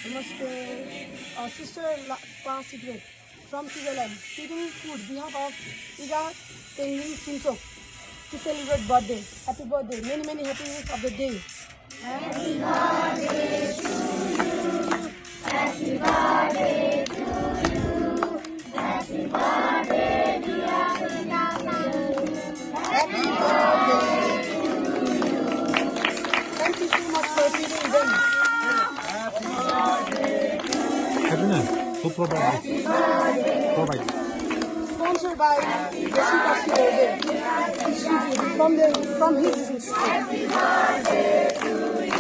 Namaste. Sister Pa Sigrid from Switzerland feeding food behalf of Iga Tengin Simsok to celebrate birthday. Happy birthday. Many happiness of the day. Happy birthday to you. Happy birthday to you. Happy birthday dear Iga. Happy birthday to you. Thank you so much for feeding them. Who provides? Sponsored by Jessica from his business. Happy birthday to you.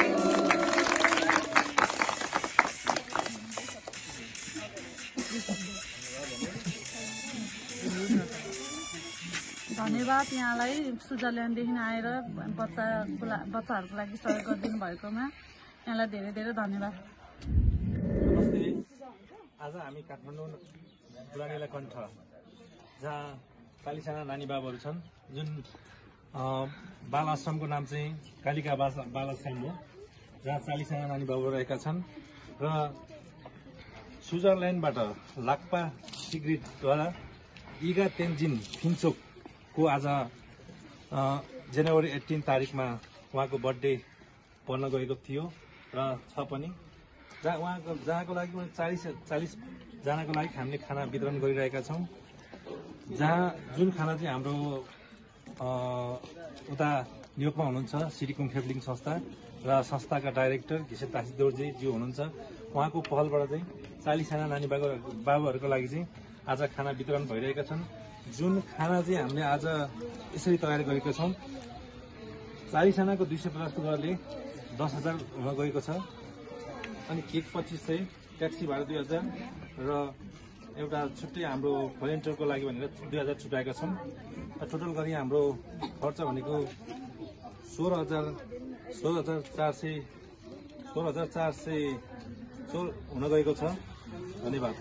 धन्यवाद यहाँलाई स्विजरल्यान्डदेखि आएर बच्चाहरूको लागि सहयोग गरिदिनु भएकोमा यहाँलाई धेरै धेरै धन्यवाद। नमस्ते। आज हामी काठमाडौँ पुरानीला कण्ठ जहाँ 40जना नानी बाबुहरू छन्, जुन बाल आश्रमको नाम चाहिँ कालिका बाल आश्रम हो, जहाँ 40जना नानी बाबुहरू रहेका छन् र स्विजरल्यान्डबाट लाक्पा सिग्रिडद्वारा इगा तेन्जिन फिन्चोकको आज जनवरी 18 तारिकमा उहाँको बर्थडे पर्न गएको थियो र छ पनि, जहाँको लागि 40 जनाको लागि हामीले खाना वितरण गरिरहेका छौँ। जुन खाना चाहिँ हाम्रो उता न्युयोर्कमा हुनुहुन्छ सिटिकुङ खेप्लिङ संस्था र संस्थाका डाइरेक्टर घिसेन तासी दोर्जेज्यू हुनुहुन्छ, उहाँको पहलबाट चाहिँ 40जना नानी बाबुहरूको लागि चाहिँ आज खाना वितरण भइरहेका छन्। जुन खाना चाहिँ हामीले आज यसरी तयार गरेका छौँ, 40जनाको 250 दरले 10,000 हुन गएको छ, अनि केक 2500, ट्याक्सी भाडा 2000 र एउटा छुट्टै हाम्रो भलिन्टियरको लागि भनेर 2000 छुट्याएका छौँ। टोटल गरी हाम्रो खर्च भनेको 16,400 हुन गएको छ। धन्यवाद।